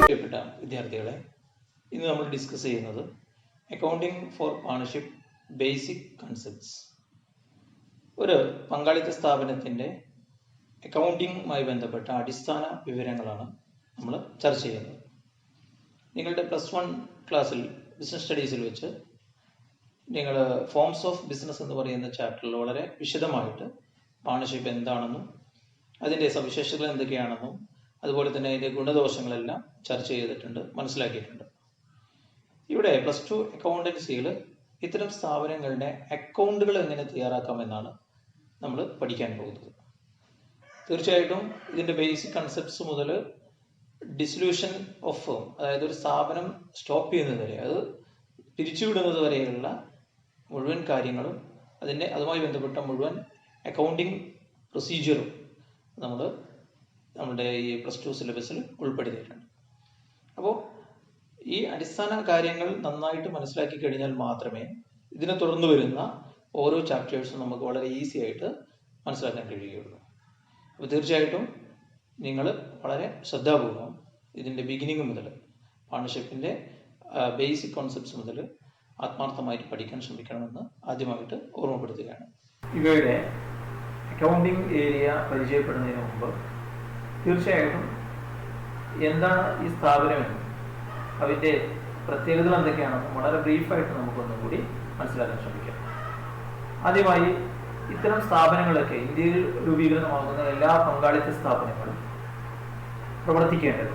പ്രിയപ്പെട്ട വിദ്യാർത്ഥികളെ, ഇന്ന് നമ്മൾ ഡിസ്കസ് ചെയ്യുന്നത് accounting four partnership basic concepts. ഒരു പങ്കാളിത്ത സ്ഥാപനത്തിൻ്റെ അക്കൗണ്ടിങ്ങുമായി ബന്ധപ്പെട്ട അടിസ്ഥാന വിവരങ്ങളാണ് നമ്മൾ ചർച്ച ചെയ്യുന്നത്. നിങ്ങളുടെ +1 ക്ലാസ്സിൽ ബിസിനസ് സ്റ്റഡീസിൽ വെച്ച് നിങ്ങൾ ഫോംസ് ഓഫ് ബിസിനസ് എന്ന് പറയുന്ന ചാപ്റ്ററിൽ വളരെ വിശദമായിട്ട് പാർട്ണർഷിപ്പ് എന്താണെന്നും അതിൻ്റെ സവിശേഷതകൾ എന്തൊക്കെയാണെന്നും അതുപോലെ തന്നെ അതിൻ്റെ ഗുണദോഷങ്ങളെല്ലാം ചർച്ച ചെയ്തിട്ടുണ്ട്, മനസ്സിലാക്കിയിട്ടുണ്ട്. ഇവിടെ +2 അക്കൗണ്ടൻസിയിൽ ഇത്തരം സ്ഥാപനങ്ങളുടെ അക്കൗണ്ടുകൾ എങ്ങനെ തയ്യാറാക്കാമെന്നാണ് നമ്മൾ പഠിക്കാൻ പോകുന്നത്. തീർച്ചയായിട്ടും ഇതിൻ്റെ ബേസിക് കൺസെപ്റ്റ്സ് മുതൽ ഡിസൊല്യൂഷൻ ഓഫ് ഫേം, അതായത് ഒരു സ്ഥാപനം സ്റ്റോപ്പ് ചെയ്യുന്നത് വരെ, അത് പിരിച്ചുവിടുന്നത് വരെയുള്ള മുഴുവൻ കാര്യങ്ങളും അതുമായി ബന്ധപ്പെട്ട മുഴുവൻ അക്കൗണ്ടിങ് പ്രൊസീജിയറും നമ്മുടെ ഈ +2 സിലബസിൽ ഉൾപ്പെടുത്തിയിട്ടുണ്ട്. അപ്പോൾ ഈ അടിസ്ഥാന കാര്യങ്ങൾ നന്നായിട്ട് മനസ്സിലാക്കി കഴിഞ്ഞാൽ മാത്രമേ ഇതിനെ തുടർന്ന് വരുന്ന ഓരോ ചാപ്റ്റേഴ്സും നമുക്ക് വളരെ ഈസി ആയിട്ട് മനസ്സിലാക്കാൻ കഴിയുകയുള്ളൂ. അപ്പോൾ തീർച്ചയായിട്ടും നിങ്ങൾ വളരെ ശ്രദ്ധാപൂർവം ഇതിൻ്റെ ബിഗിനിങ് മുതൽ പാർട്ണർഷിപ്പിൻ്റെ ബേസിക് കോൺസെപ്റ്റ്സ് മുതൽ ആത്മാർത്ഥമായിട്ട് പഠിക്കാൻ ശ്രമിക്കണമെന്ന് ആദ്യമായിട്ട് ഓർമ്മപ്പെടുത്തുകയാണ്. ഇവയുടെ അക്കൗണ്ടിങ് ഏരിയ പരിചയപ്പെടുന്നതിന് മുമ്പ് തീർച്ചയായിട്ടും എന്താണ് ഈ സ്ഥാപനമെന്നും അതിൻ്റെ പ്രത്യേകതകൾ എന്തൊക്കെയാണെന്നും വളരെ ബ്രീഫായിട്ട് നമുക്കൊന്നും കൂടി മനസ്സിലാക്കാൻ ശ്രമിക്കാം. ആദ്യമായി ഇത്തരം സ്ഥാപനങ്ങളൊക്കെ ഇന്ത്യയിൽ രൂപീകൃതമാകുന്ന എല്ലാ പങ്കാളിത്ത സ്ഥാപനങ്ങളും പ്രവർത്തിക്കേണ്ടത്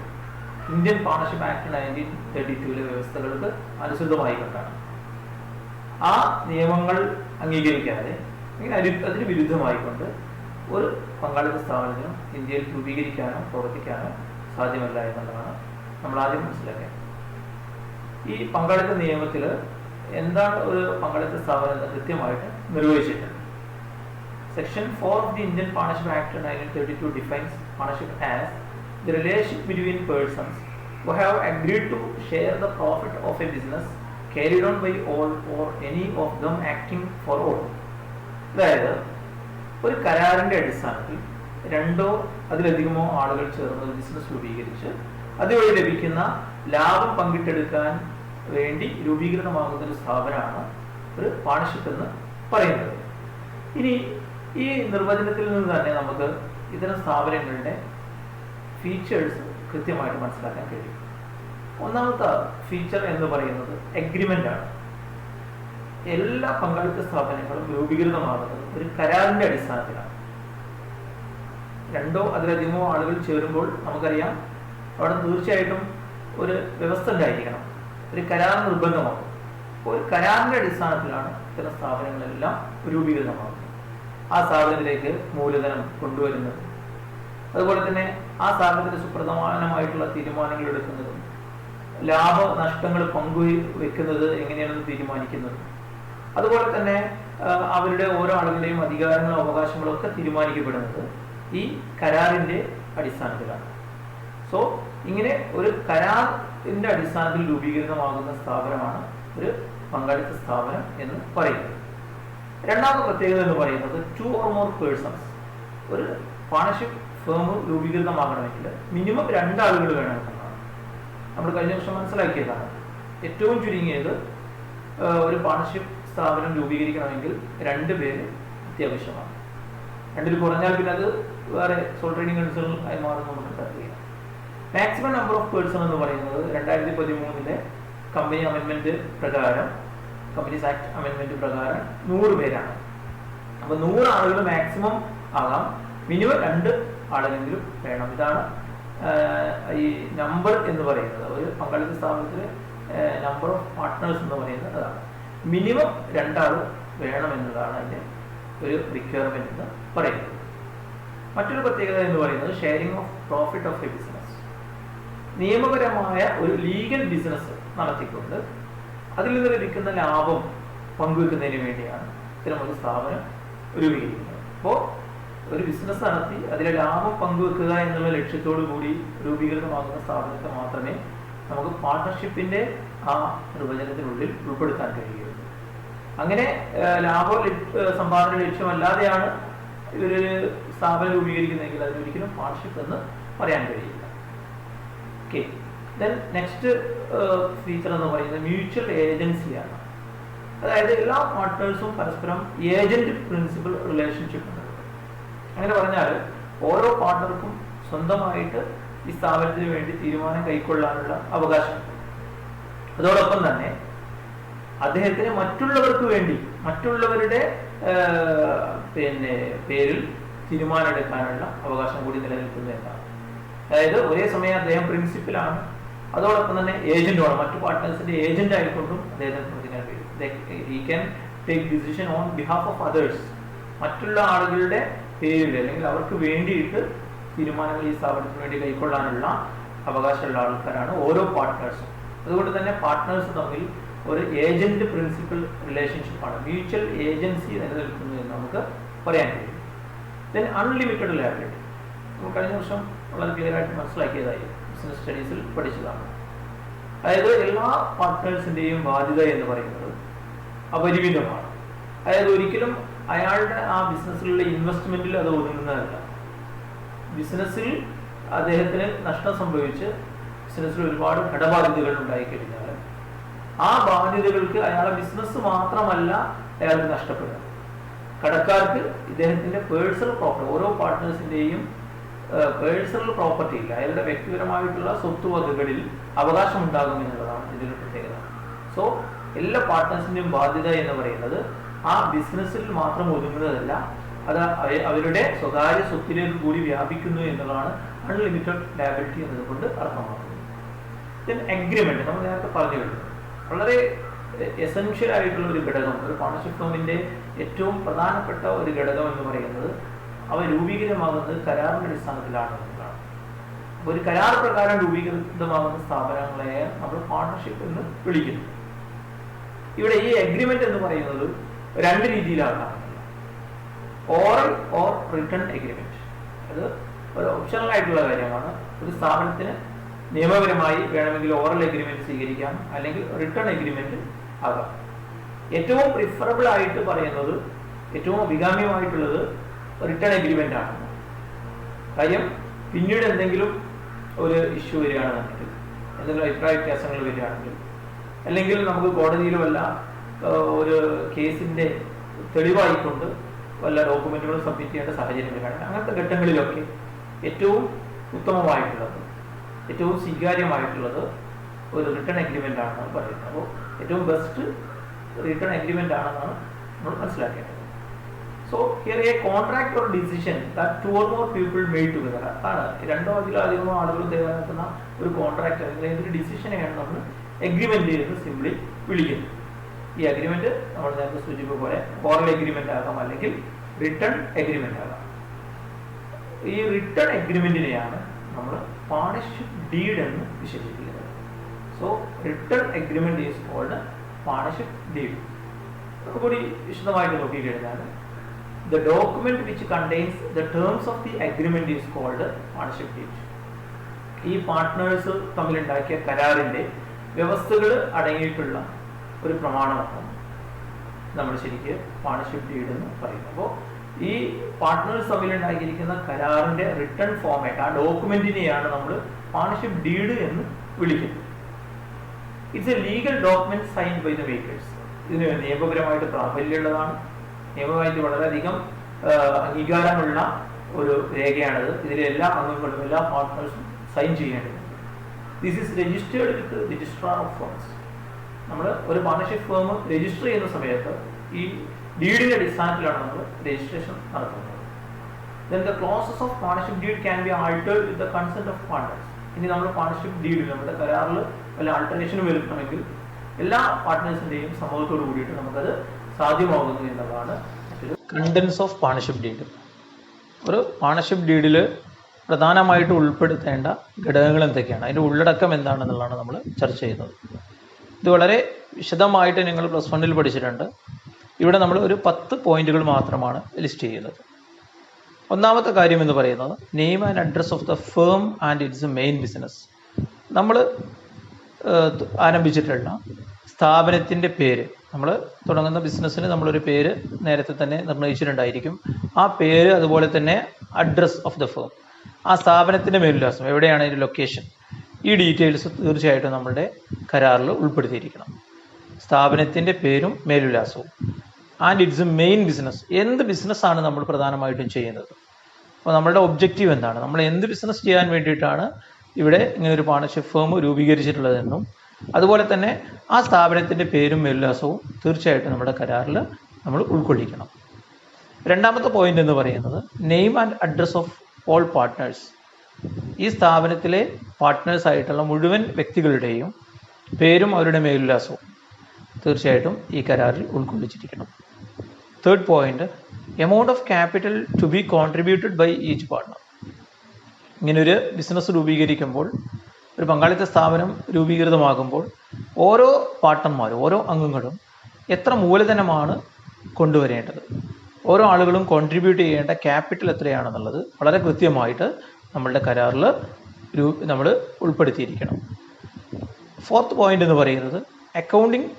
ഇന്ത്യൻ പാർട്ണർഷിപ്പ് ആക്ട് 1932 വ്യവസ്ഥകൾക്ക് അനുസൃതമായി കൊണ്ടാണ്. ആ നിയമങ്ങൾ അംഗീകരിക്കാതെ അതിന് വിരുദ്ധമായിക്കൊണ്ട് ഒരു പങ്കാളിത്ത സ്ഥാപനത്തിനും ഇന്ത്യയിൽ രൂപീകരിക്കാനോ പ്രവർത്തിക്കാനോ സാധ്യമല്ല എന്നുള്ളതാണ് നമ്മൾ ആദ്യം മനസ്സിലാക്കുക. ഈ പങ്കാളിത്ത നിയമത്തിൽ എന്താണ് ഒരു പങ്കാളിത്ത സ്ഥാപനം എന്ന് കൃത്യമായിട്ട് നിർവചിച്ചിട്ടുണ്ട്. Section 4 of the Indian Partnership Act 1932 defines partnership as the relationship between persons who have agreed to share the profit of a business carried on by all or any of them acting for all. അതായത് ഒരു കരാറിന്റെ അടിസ്ഥാനത്തിൽ രണ്ടോ അതിലധികമോ ആളുകൾ ചേർന്ന് ഒരു business രൂപീകരിച്ച് അതുവഴി ലഭിക്കുന്ന ലാഭം പങ്കിട്ടെടുക്കാൻ വേണ്ടി രൂപീകൃതമാകുന്ന ഒരു സ്ഥാപനമാണ് ഒരു പാർട്ണർഷിപ്പ് എന്ന് പറയുന്നത്. ഇനി ഈ നിർവചനത്തിൽ നിന്ന് തന്നെ നമുക്ക് ഇത്തരം സ്ഥാപനങ്ങളുടെ ഫീച്ചേഴ്സ് കൃത്യമായിട്ട് മനസ്സിലാക്കാൻ കഴിയും. ഒന്നാമത്തെ ഫീച്ചർ എന്ന് പറയുന്നത് എഗ്രിമെന്റ് ആണ്. എല്ലാ പങ്കാളിത്ത സ്ഥാപനങ്ങളും രൂപീകൃതമാകുന്നത് ഒരു കരാറിന്റെ അടിസ്ഥാനത്തിലാണ്. രണ്ടോ അതിലധികമോ ആളുകൾ ചേരുമ്പോൾ നമുക്കറിയാം അവിടെ തീർച്ചയായിട്ടും ഒരു വ്യവസ്ഥ ഉണ്ടായിരിക്കണം, ഒരു കരാർ നിർബന്ധമാകും. അപ്പോൾ ഒരു കരാറിന്റെ അടിസ്ഥാനത്തിലാണ് ഇത്തരം സ്ഥാപനങ്ങളെല്ലാം രൂപീകൃതമാകുന്നത്. ആ സ്ഥാപനത്തിലേക്ക് മൂലധനം കൊണ്ടുവരുന്നത്, അതുപോലെ തന്നെ ആ സ്ഥാപനത്തിന്റെ സുപ്രധാനമായിട്ടുള്ള തീരുമാനങ്ങൾ എടുക്കുന്നതും ലാഭനഷ്ടങ്ങൾ പങ്കുവെക്കുന്നത് എങ്ങനെയാണെന്ന് തീരുമാനിക്കുന്നതും, അതുപോലെ തന്നെ അവരുടെ ഓരോ ആളുകളുടെയും അധികാരങ്ങളും അവകാശങ്ങളും ഒക്കെ തീരുമാനിക്കപ്പെടുന്നത് ഈ കരാറിന്റെ അടിസ്ഥാനത്തിലാണ്. സോ ഇങ്ങനെ ഒരു കരാറിന്റെ അടിസ്ഥാനത്തിൽ രൂപീകൃതമാകുന്ന സ്ഥാപനമാണ് ഒരു പങ്കാളിത്ത സ്ഥാപനം എന്ന് പറയുന്നത്. രണ്ടാമത്തെ പ്രത്യേകത എന്ന് പറയുന്നത് 2 or more persons. ഒരു പാർട്ണർഷിപ്പ് ഫേം രൂപീകൃതമാകണമെങ്കിൽ മിനിമം 2 ആളുകൾ വേണമെന്നാണ് നമ്മൾ കഴിഞ്ഞ വർഷം മനസ്സിലാക്കിയതാണ്. ഏറ്റവും ചുരുങ്ങിയത് ഒരു പാർട്ണർഷിപ്പ് സ്ഥാപനം രൂപീകരിക്കണമെങ്കിൽ 2 പേര് അത്യാവശ്യമാണ്. 2 കുറഞ്ഞാൽ പിന്നെ അത് വേറെ സോൾ ട്രേഡിംഗ് കൺസേൺ ആയി മാറുന്ന നമുക്ക് കരുതുക. മാക്സിമം നമ്പർ ഓഫ് പേഴ്സൺ എന്ന് പറയുന്നത് 2013 കമ്പനി അമെൻമെന്റ് പ്രകാരം, കമ്പനീസ് ആക്ട് അമെൻമെന്റ് പ്രകാരം 100 പേരാണ്. അപ്പൊ 100 ആളുകൾ മാക്സിമം ആകാം, മിനിമം 2 ആളെങ്കിലും വേണം. ഇതാണ് ഈ നമ്പർ എന്ന് പറയുന്നത്. ഒരു പങ്കാളിത്ത സ്ഥാപനത്തിലെ നമ്പർ ഓഫ് പാർട്ട്നേഴ്സ് എന്ന് പറയുന്നത് അതാണ്. മിനിമം 2 ആൾ വേണം എന്നതാണ് അതിന്റെ ഒരു റിക്വയർമെന്റ് എന്ന് പറയുന്നത്. മറ്റൊരു പ്രത്യേകത എന്ന് പറയുന്നത് sharing of profit of A business. നിയമപരമായ ഒരു ലീഗൽ ബിസിനസ് നടത്തിക്കൊണ്ട് അതിൽ നിന്ന് ലഭിക്കുന്ന ലാഭം പങ്കുവെക്കുന്നതിന് വേണ്ടിയാണ് ഇത്തരം ഒരു സ്ഥാപനം രൂപീകരിക്കുന്നത്. അപ്പോൾ ഒരു ബിസിനസ് നടത്തി അതിലെ ലാഭം പങ്കുവെക്കുക എന്നുള്ള ലക്ഷ്യത്തോടു കൂടി രൂപീകൃതമാകുന്ന സ്ഥാപനത്തെ മാത്രമേ നമുക്ക് പാർട്ണർഷിപ്പിന്റെ ആ നിർവചനത്തിനുള്ളിൽ ഉൾപ്പെടുത്താൻ കഴിയുള്ളൂ. അങ്ങനെ ലാഭ സമ്പാദന ലക്ഷ്യമല്ലാതെയാണ് ഇവര് സ്ഥാപനം രൂപീകരിക്കുന്നതെങ്കിൽ അതിനൊരിക്കലും പാർട്ണർഷിപ്പ് എന്ന് പറയാൻ കഴിയില്ല. ഓക്കെ. ദെൻ നെക്സ്റ്റ് ഫീച്ചർ എന്ന് പറയുന്നത് മ്യൂച്വൽ ഏജൻസിയാണ്. അതായത് എല്ലാ പാർട്ട്നേഴ്സും പരസ്പരം ഏജന്റ് പ്രിൻസിപ്പൽ റിലേഷൻഷിപ്പ് ഉണ്ട്. അങ്ങനെ പറഞ്ഞാൽ ഓരോ പാർട്ട്ണർക്കും സ്വന്തമായിട്ട് ഈ സ്ഥാപനത്തിന് വേണ്ടി തീരുമാനം കൈക്കൊള്ളാനുള്ള അവകാശമുണ്ട്. അതോടൊപ്പം തന്നെ അദ്ദേഹത്തിന് മറ്റുള്ളവർക്ക് വേണ്ടി മറ്റുള്ളവരുടെ പേരിൽ തീരുമാനമെടുക്കാനുള്ള അവകാശം കൂടി നിലനിൽക്കുന്നു എന്നാണ്. അതായത് ഒരേ സമയം അദ്ദേഹം പ്രിൻസിപ്പലാണ്, അതോടൊപ്പം തന്നെ ഏജന്റുമാണ്. മറ്റു പാർട്ട്നേഴ്സിന്റെ ഏജന്റ് ആയിക്കൊണ്ടും അദ്ദേഹത്തിന് പ്രവർത്തിക്കാൻ കഴിയും. He can take decision on behalf of others. മറ്റുള്ള ആളുകളുടെ പേരിൽ അല്ലെങ്കിൽ അവർക്ക് വേണ്ടിയിട്ട് തീരുമാനങ്ങൾ ഈ സ്ഥാപനത്തിന് വേണ്ടി കൈക്കൊള്ളാനുള്ള അവകാശമുള്ള ആൾക്കാരാണ് ഓരോ പാർട്ട്നേഴ്സും. അതുകൊണ്ട് തന്നെ പാർട്ട്നേഴ്സ് തമ്മിൽ ഒരു ഏജന്റ് പ്രിൻസിപ്പൽ റിലേഷൻഷിപ്പാണ്, മ്യൂച്വൽ ഏജൻസി നിലനിൽക്കുന്നു എന്ന് നമുക്ക് പറയാൻ കഴിയും. ദെൻ അൺലിമിറ്റഡ് ലയബിലിറ്റി നമ്മൾ കഴിഞ്ഞ വർഷം വളരെ ക്ലിയർ ആയിട്ട് മനസ്സിലാക്കിയതായി ബിസിനസ് സ്റ്റഡീസിൽ പഠിച്ചതാണ്. അതായത് എല്ലാ പാർട്ട്നേഴ്സിന്റെയും ബാധ്യത എന്ന് പറയുന്നത് അപരിമിതമാണ്. അതായത് ഒരിക്കലും അയാളുടെ ആ ബിസിനസ്സിലുള്ള ഇൻവെസ്റ്റ്മെന്റിൽ അത് ഒതുങ്ങുന്നതല്ല. ബിസിനസ്സിൽ അദ്ദേഹത്തിന് നഷ്ടം സംഭവിച്ച് ബിസിനസ്സിൽ ഒരുപാട് കടബാധ്യതകൾ ഉണ്ടായിക്കഴിഞ്ഞാൽ ആ ബാധ്യതകൾക്ക് അയാളുടെ ബിസിനസ് മാത്രമല്ല അയാൾക്ക് നഷ്ടപ്പെടുക. കടക്കാർക്ക് ഇദ്ദേഹത്തിന്റെ പേഴ്സണൽ പ്രോപ്പർട്ടി, ഓരോ പാർട്ട്നേഴ്സിന്റെയും പേഴ്സണൽ പ്രോപ്പർട്ടിയിൽ അയാളുടെ വ്യക്തിപരമായിട്ടുള്ള സ്വത്തുവകകളിൽ അവകാശം ഉണ്ടാകും എന്നുള്ളതാണ് ഇതിന്റെ പ്രത്യേകത. സോ എല്ലാ പാർട്ട്നേഴ്സിന്റെയും ബാധ്യത എന്ന് പറയുന്നത് ആ ബിസിനസ്സിൽ മാത്രം ഒതുങ്ങുന്നതല്ല, അത് അവരുടെ സ്വകാര്യ സ്വത്തിലേക്ക് കൂടി വ്യാപിക്കുന്നു എന്നുള്ളതാണ് അൺലിമിറ്റഡ് ലയബിലിറ്റി എന്നതുകൊണ്ട് അർത്ഥമാക്കുന്നത്. ദെൻ അഗ്രിമെന്റ് നമ്മൾ നേരത്തെ പറഞ്ഞു കഴിഞ്ഞു. വളരെ എസെൻഷ്യൽ ആയിട്ടുള്ള ഒരു ഘടകം, ഒരു പാർട്ണർഷിപ്പ് ഫേമിന്റെ ഏറ്റവും പ്രധാനപ്പെട്ട ഒരു ഘടകം എന്ന് പറയുന്നത് അവ രൂപീകൃതമാകുന്നത് കരാറിന്റെ അടിസ്ഥാനത്തിലാണ് എന്നതാണ്. അപ്പോൾ ഒരു കരാർ പ്രകാരം രൂപീകൃതമാകുന്ന സ്ഥാപനങ്ങളെ നമ്മൾ പാർട്ണർഷിപ്പ് എന്ന് വിളിക്കുന്നു. ഇവിടെ ഈ അഗ്രിമെന്റ് എന്ന് പറയുന്നത് രണ്ട് രീതിയിലാണ്. Oral or written agreement. അത് ഒരു ഓപ്ഷണൽ ആയിട്ടുള്ള കാര്യമാണ്. ഒരു സ്ഥാപനത്തിന് നിയമപരമായി വേണമെങ്കിൽ ഓറൽ അഗ്രിമെന്റ് സ്വീകരിക്കാം, അല്ലെങ്കിൽ റിട്ടൺ അഗ്രിമെന്റ് ആകാം. ഏറ്റവും പ്രിഫറബിൾ ആയിട്ട് പറയുന്നത്, ഏറ്റവും അഭികാമ്യമായിട്ടുള്ളത് റിട്ടൺ അഗ്രിമെന്റ് ആണ്. കാര്യം പിന്നീട് എന്തെങ്കിലും ഒരു ഇഷ്യൂ വരികയാണെന്നുണ്ടെങ്കിൽ, എന്തെങ്കിലും അഭിപ്രായ വ്യത്യാസങ്ങൾ വരികയാണെങ്കിൽ, അല്ലെങ്കിൽ നമുക്ക് കോടതിയിലും വല്ല ഒരു കേസിന്റെ തെളിവായിക്കൊണ്ട് വല്ല ഡോക്യുമെന്റുകളും സബ്മിറ്റ് ചെയ്യേണ്ട സാഹചര്യം വരികയാണെങ്കിൽ, അങ്ങനത്തെ ഘട്ടങ്ങളിലൊക്കെ ഏറ്റവും ഉത്തമമായിട്ടുള്ളത്, ഏറ്റവും സ്വീകാര്യമായിട്ടുള്ളത് ഒരു റിട്ടൺ അഗ്രിമെന്റ് ആണെന്നാണ് പറയുന്നത്. അപ്പോൾ ഏറ്റവും ബെസ്റ്റ് റിട്ടൺ അഗ്രിമെന്റ് ആണെന്നാണ് നമ്മൾ മനസ്സിലാക്കേണ്ടത്. So here A contract or decision that two or more people made together ആണ് രണ്ടോ അതിലധികമോ ആളുകൾ തയ്യാറാക്കുന്ന ഒരു കോൺട്രാക്ട് അല്ലെങ്കിൽ ഒരു ഡിസിഷനെയാണ് നമ്മൾ എഗ്രിമെന്റ് എന്ന് സിംപ്ലി വിളിക്കുന്നത്. ഈ അഗ്രിമെന്റ് നമ്മൾ നേരത്തെ സൂചിപ്പിച്ച പോലെ ഓറൽ അഗ്രിമെന്റ് ആകാം, അല്ലെങ്കിൽ റിട്ടൺ അഗ്രിമെന്റ് ആകാം. ഈ റിട്ടൺ അഗ്രിമെന്റിനെയാണ് നമ്മൾ പാർട്ണർഷിപ്പ് ഡീഡ് എന്ന് വിശേഷിപ്പിക്കുന്നത്. So written agreement is called partnership deed. കൂടി വിശദമായിട്ട് നോക്കിക്കഴിഞ്ഞാൽ the document which contains the terms of the agreement is called partnership deed. ഈ പാർട്ട്നേഴ്സ് തമ്മിലുണ്ടാക്കിയ കരാറിന്റെ വ്യവസ്ഥകൾ അടങ്ങിയിട്ടുള്ള ഒരു പ്രമാണമാണ് നമ്മൾ ശരിക്ക് പാർട്ണർഷിപ്പ് ഡീഡ് എന്ന് പറയുന്നത്. അപ്പോൾ ഈ പാർട്ട്നേഴ്സ് തമ്മിലുണ്ടാക്കിയിരിക്കുന്ന കരാറിന്റെ റിട്ടൺ ഫോർമാറ്റ്, ആ ഡോക്യുമെന്റിനെയാണ് നമ്മൾ പാർട്ണർഷിപ്പ് ഡീഡ് എന്ന് വിളിക്കുന്നത്. It's a legal document signed by the makers. ഇതിന് നിയമപരമായിട്ട് പ്രാബല്യമുള്ളതാണ്, നിയമമായിട്ട് വളരെയധികം അംഗീകാരമുള്ള ഒരു രേഖയാണിത്. ഇതിലെ എല്ലാ അംഗങ്ങളും എല്ലാ പാർട്ട്നേഴ്സും സൈൻ ചെയ്യേണ്ടതുണ്ട്. This is registered with registrar of firms. നമ്മൾ ഒരു പാർട്ണർഷിപ്പ് ഫേം രജിസ്റ്റർ ചെയ്യുന്ന സമയത്ത് ഈ ഡീഡിന്റെ അടിസ്ഥാനത്തിലാണ് നമ്മൾ രജിസ്ട്രേഷൻ നടത്തുന്നത്. Then the clauses of partnership deed can be altered with the consent of partners. ഇനി നമ്മൾ പാർട്ണർഷിപ്പ് ഡീഡിൽ നമ്മുടെ കരാറിൽ വല്ല ആൾട്ടറേഷൻ വരുത്തണമെങ്കിൽ എല്ലാ പാർട്ട്നേഴ്സിന്റെയും സമ്മതത്തോട് കൂടിയിട്ട് നമുക്കത് സാധ്യമാകുന്നു എന്നതാണ് കണ്ടൻസ് ഓഫ് പാർട്ണർഷിപ്പ് ഡീഡ്. ഒരു പാർട്ണർഷിപ്പ് ഡീഡിൽ പ്രധാനമായിട്ട് ഉൾപ്പെടുത്തേണ്ട ഘടകങ്ങൾ എന്തൊക്കെയാണ്, അതിൻ്റെ ഉള്ളടക്കം എന്താണെന്നുള്ളതാണ് നമ്മൾ ചർച്ച ചെയ്യുന്നത്. ഇത് വളരെ വിശദമായിട്ട് നിങ്ങൾ പ്ലസ് 1 പഠിച്ചിട്ടുണ്ട്. ഇവിടെ നമ്മൾ ഒരു 10 പോയിന്റുകൾ മാത്രമാണ് ലിസ്റ്റ് ചെയ്യുന്നത്. ഒന്നാമത്തെ കാര്യം എന്ന് പറയുന്നത് name and address of the firm and it's main business. നമ്മൾ ആരംഭിച്ചിട്ടുള്ള സ്ഥാപനത്തിൻ്റെ പേര്, നമ്മൾ തുടങ്ങുന്ന ബിസിനസ്സിന് നമ്മളൊരു പേര് നേരത്തെ തന്നെ നിർണ്ണയിച്ചിട്ടുണ്ടായിരിക്കും. ആ പേര്, അതുപോലെ തന്നെ അഡ്രസ് ഓഫ് ദ ഫേം, ആ സ്ഥാപനത്തിൻ്റെ മേൽവിലാസം, എവിടെയാണ് അതിൻ്റെ ലൊക്കേഷൻ, ഈ ഡീറ്റെയിൽസ് തീർച്ചയായിട്ടും നമ്മുടെ കരാറിൽ ഉൾപ്പെടുത്തിയിരിക്കണം. സ്ഥാപനത്തിൻ്റെ പേരും മേൽവിലാസവും. And it's a main business, എന്ത് ബിസിനസ്സാണ് നമ്മൾ പ്രധാനമായിട്ടും ചെയ്യുന്നത്, അപ്പോൾ നമ്മളുടെ ഒബ്ജക്റ്റീവ് എന്താണ്, നമ്മൾ എന്ത് ബിസിനസ് ചെയ്യാൻ വേണ്ടിയിട്ടാണ് ഇവിടെ ഇങ്ങനെ ഒരു പാർട്ണർഷിപ്പ് ഫേം രൂപീകരിച്ചിട്ടുള്ളതെന്നും അതുപോലെ തന്നെ ആ സ്ഥാപനത്തിൻ്റെ പേരും മേൽവിലാസവും തീർച്ചയായിട്ടും നമ്മുടെ കരാറിൽ നമ്മൾ ഉൾക്കൊള്ളിക്കണം. രണ്ടാമത്തെ പോയിന്റ് എന്ന് പറയുന്നത് name and address of all partners. ഈ സ്ഥാപനത്തിലെ പാർട്ട്നേഴ്സ് ആയിട്ടുള്ള മുഴുവൻ വ്യക്തികളുടെയും പേരും അവരുടെ മേൽവിലാസവും തീർച്ചയായിട്ടും ഈ കരാറിൽ ഉൾക്കൊള്ളിച്ചിരിക്കണം. Third point, amount of capital to be contributed by each partner. ഇങ്ങനൊരു ബിസിനസ് രൂപീകരിക്കുമ്പോൾ, ഒരു പങ്കാളിത്ത സ്ഥാപനം രൂപീകൃതമാകുമ്പോൾ ഓരോ പാർട്ട്ണർമാരും, ഓരോ അംഗങ്ങളും എത്ര മൂലധനമാണ് കൊണ്ടുവരേണ്ടത്, ഓരോ ആളുകളും കോൺട്രിബ്യൂട്ട് ചെയ്യേണ്ട ക്യാപിറ്റൽ എത്രയാണെന്നുള്ളത് വളരെ കൃത്യമായിട്ട് നമ്മളുടെ കരാറിൽ നമ്മൾ ഉൾപ്പെടുത്തിയിരിക്കണം. ഫോർത്ത് പോയിന്റ് എന്ന് പറയുന്നത് accounting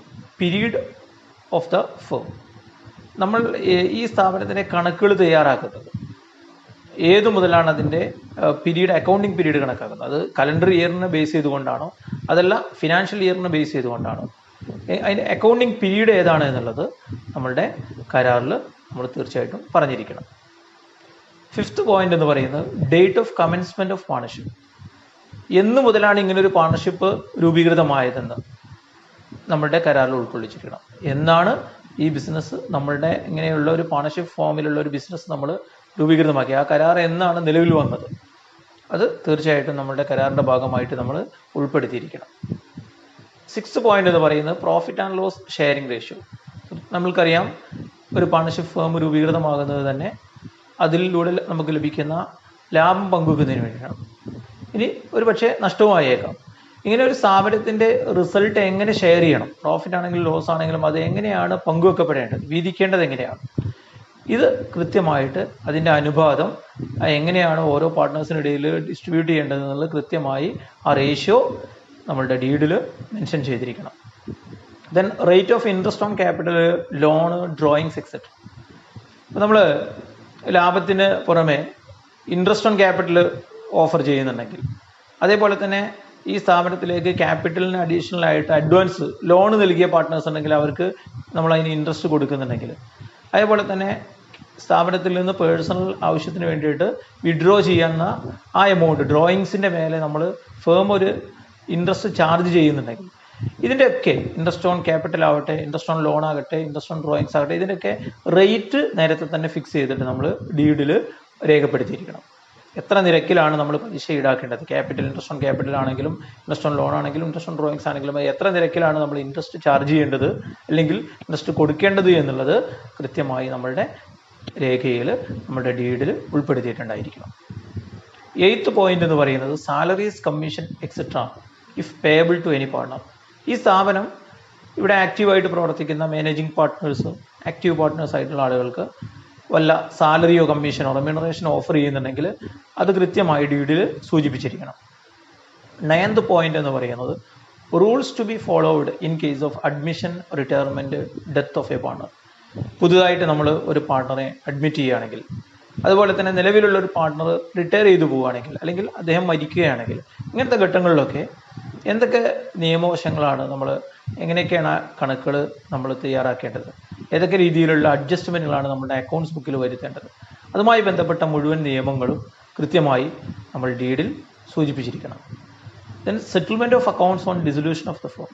period of the firm. നമ്മൾ ഈ സ്ഥാപനത്തിൻ്റെ കണക്കുകൾ തയ്യാറാക്കുന്നത് ഏതു മുതലാണ് അതിൻ്റെ പീരീഡ്, അക്കൗണ്ടിങ് പീരീഡ് കണക്കാക്കുന്നത്, അത് കലണ്ടർ ഇയറിനെ ബേസ് ചെയ്തുകൊണ്ടാണോ അതല്ല ഫിനാൻഷ്യൽ ഇയറിനെ ബേസ് ചെയ്തുകൊണ്ടാണോ, അതിൻ്റെ അക്കൗണ്ടിങ് പീരീഡ് ഏതാണ് എന്നുള്ളത് നമ്മളുടെ കരാറിൽ നമ്മൾ തീർച്ചയായിട്ടും പറഞ്ഞിരിക്കണം. ഫിഫ്ത്ത് പോയിന്റ് എന്ന് പറയുന്നത് date of commencement of partnership. എന്ന് മുതലാണ് ഇങ്ങനൊരു പാർട്ണർഷിപ്പ് രൂപീകൃതമായതെന്ന് നമ്മളുടെ കരാറിൽ ഉൾക്കൊള്ളിച്ചിരിക്കണം. എന്നാണ് ഈ ബിസിനസ്, നമ്മളുടെ ഇങ്ങനെയുള്ള ഒരു പാർട്ണർഷിപ്പ് ഫോമിലുള്ള ഒരു ബിസിനസ് നമ്മൾ രൂപീകൃതമാക്കി, ആ കരാർ എന്നാണ് നിലവിൽ വന്നത്, അത് തീർച്ചയായിട്ടും നമ്മളുടെ കരാറിൻ്റെ ഭാഗമായിട്ട് നമ്മൾ ഉൾപ്പെടുത്തിയിരിക്കണം. സിക്സ്ത് പോയിന്റ് എന്ന് പറയുന്നത് profit and loss sharing ratio. നമ്മൾക്കറിയാം, ഒരു പാർട്ണർഷിപ്പ് ഫേം രൂപീകൃതമാകുന്നത് തന്നെ അതിലൂടെ നമുക്ക് ലഭിക്കുന്ന ലാഭം പങ്കുവെക്കുന്നതിന് വേണ്ടിയാണ്. ഇനി ഒരു പക്ഷേ നഷ്ടവുമായേക്കാം. ഇങ്ങനെ ഒരു സ്ഥാപനത്തിൻ്റെ റിസൾട്ട് എങ്ങനെ ഷെയർ ചെയ്യണം, പ്രോഫിറ്റ് ആണെങ്കിലും ലോസ് ആണെങ്കിലും അത് എങ്ങനെയാണ് പങ്കുവെക്കപ്പെടേണ്ടത്, വീതിക്കേണ്ടത് എങ്ങനെയാണ്, ഇത് കൃത്യമായിട്ട് അതിൻ്റെ അനുപാതം എങ്ങനെയാണ് ഓരോ പാർട്ട്നേഴ്സിനിടയിൽ ഡിസ്ട്രിബ്യൂട്ട് ചെയ്യേണ്ടത് എന്നുള്ളത് കൃത്യമായി ആ റേഷ്യോ നമ്മളുടെ ഡീഡിൽ മെൻഷൻ ചെയ്തിരിക്കണം. Then rate of interest on capital, loan, drawings etcetera. അപ്പോൾ നമ്മൾ ലാഭത്തിന് പുറമെ ഇൻട്രസ്റ്റ് ഓൺ ക്യാപിറ്റൽ ഓഫർ ചെയ്യുന്നുണ്ടെങ്കിൽ, അതേപോലെ തന്നെ ഈ സ്ഥാപനത്തിലേക്ക് ക്യാപിറ്റലിന് അഡീഷണൽ ആയിട്ട് അഡ്വാൻസ് ലോൺ നൽകിയ പാർട്ട്നേഴ്സ് ഉണ്ടെങ്കിൽ അവർക്ക് നമ്മൾ അതിന് ഇൻട്രസ്റ്റ് കൊടുക്കുന്നുണ്ടെങ്കിൽ, അതേപോലെ തന്നെ സ്ഥാപനത്തിൽ നിന്ന് പേഴ്സണൽ ആവശ്യത്തിന് വേണ്ടിയിട്ട് വിഡ്രോ ചെയ്യുന്ന ആ എമൗണ്ട് ഡ്രോയിങ്സിൻ്റെ മേലെ നമ്മൾ ഫേം ഒരു ഇൻട്രസ്റ്റ് ചാർജ് ചെയ്യുന്നുണ്ടെങ്കിൽ, ഇതിൻ്റെയൊക്കെ ഇൻട്രസ്റ്റ് ഓൺ ക്യാപിറ്റൽ ആവട്ടെ, ഇൻട്രസ്റ്റ് ഓൺ ലോൺ ആകട്ടെ, ഇൻട്രസ്റ്റ് ഓൺ ഡ്രോയിങ്സ് ആകട്ടെ, ഇതിൻ്റെയൊക്കെ റേറ്റ് നേരത്തെ തന്നെ ഫിക്സ് ചെയ്തിട്ട് നമ്മൾ ഡീഡിൽ രേഖപ്പെടുത്തിയിരിക്കണം. എത്ര നിരക്കിലാണ് നമ്മൾ പലിശ ഈടാക്കേണ്ടത്, ക്യാപിറ്റൽ, ഇൻട്രസ്റ്റ് ഓൺ ക്യാപിറ്റൽ ആണെങ്കിലും ഇൻട്രസ്റ്റ് ഓൺ ലോൺ ആണെങ്കിലും ഇൻട്രസ്റ്റ് ഓൺ ഡ്രോയിങ്സ് ആണെങ്കിലും എത്ര നിരക്കിലാണ് നമ്മൾ ഇൻട്രസ്റ്റ് ചാർജ് ചെയ്യേണ്ടത് അല്ലെങ്കിൽ ഇൻട്രസ്റ്റ് കൊടുക്കേണ്ടത് എന്നുള്ളത് കൃത്യമായി നമ്മളുടെ രേഖയിൽ, നമ്മുടെ ഡീഡിൽ ഉൾപ്പെടുത്തിയിട്ടുണ്ടായിരിക്കണം. എയ്ത്ത് പോയിന്റ് എന്ന് പറയുന്നത് salaries, commission etcetera if payable to any partner. ഈ സ്ഥാപനം ഇവിടെ ആക്റ്റീവായിട്ട് പ്രവർത്തിക്കുന്ന മാനേജിങ് പാർട്ട്നേഴ്സ്, ആക്റ്റീവ് പാർട്ട്നേഴ്സ് ആയിട്ടുള്ള ആളുകൾക്ക് വല്ല സാലറിയോ കമ്മീഷനോ റെമ്യൂണറേഷനോ ഓഫർ ചെയ്യുന്നുണ്ടെങ്കിൽ അത് കൃത്യമായി ഡീഡിൽ സൂചിപ്പിച്ചിരിക്കണം. നയൻത് പോയിന്റ് എന്ന് പറയുന്നത് rules to be followed in case of admission, retirement, death of a partner. പുതുതായിട്ട് നമ്മൾ ഒരു പാർട്ണറെ അഡ്മിറ്റ് ചെയ്യുകയാണെങ്കിൽ, അതുപോലെ തന്നെ നിലവിലുള്ള ഒരു പാർട്ണർ റിട്ടയർ ചെയ്തു പോവുകയാണെങ്കിൽ അല്ലെങ്കിൽ അദ്ദേഹം മരിക്കുകയാണെങ്കിൽ, ഇങ്ങനത്തെ ഘട്ടങ്ങളിലൊക്കെ എന്തൊക്കെ നിയമവശങ്ങളാണ്, നമ്മൾ എങ്ങനെയൊക്കെയാണ് കണക്കുകൾ നമ്മൾ തയ്യാറാക്കേണ്ടത്, ഏതൊക്കെ രീതിയിലുള്ള അഡ്ജസ്റ്റ്മെൻറ്റുകളാണ് നമ്മുടെ അക്കൗണ്ട്സ് ബുക്കിൽ വരുത്തേണ്ടത്, അതുമായി ബന്ധപ്പെട്ട മുഴുവൻ നിയമങ്ങളും കൃത്യമായി നമ്മൾ ഡീഡിൽ സൂചിപ്പിച്ചിരിക്കണം. Then settlement of accounts on dissolution of the firm.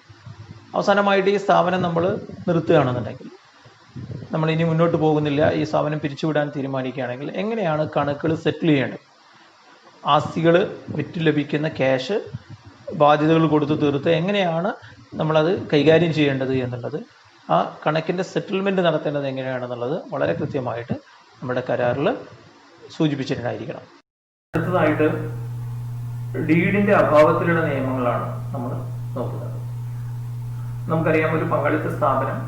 അവസാനമായിട്ട് ഈ സ്ഥാപനം നമ്മൾ നിർത്തുകയാണെന്നുണ്ടെങ്കിൽ, നമ്മൾ ഇനി മുന്നോട്ട് പോകുന്നില്ല, ഈ സ്ഥാപനം പിരിച്ചുവിടാൻ തീരുമാനിക്കുകയാണെങ്കിൽ എങ്ങനെയാണ് കണക്കുകൾ സെറ്റിൽ ചെയ്യേണ്ടത്, ആസ്തികൾ വിറ്റ് ലഭിക്കുന്ന ക്യാഷ് ബാധ്യതകൾ കൊടുത്തു തീർത്ത് എങ്ങനെയാണ് നമ്മളത് കൈകാര്യം ചെയ്യേണ്ടത് എന്നുള്ളത്, ആ കണക്കിൻ്റെ സെറ്റിൽമെൻറ്റ് നടത്തേണ്ടത് എങ്ങനെയാണെന്നുള്ളത് വളരെ കൃത്യമായിട്ട് നമ്മുടെ കരാറിൽ സൂചിപ്പിച്ചിട്ടുണ്ടായിരിക്കണം. അടുത്തതായിട്ട് ഡീഡിൻ്റെ അഭാവത്തിലുള്ള നിയമങ്ങളാണ് നമ്മൾ നോക്കുന്നത്. നമുക്കറിയാം, ഒരു പങ്കാളിത്ത സ്ഥാപനം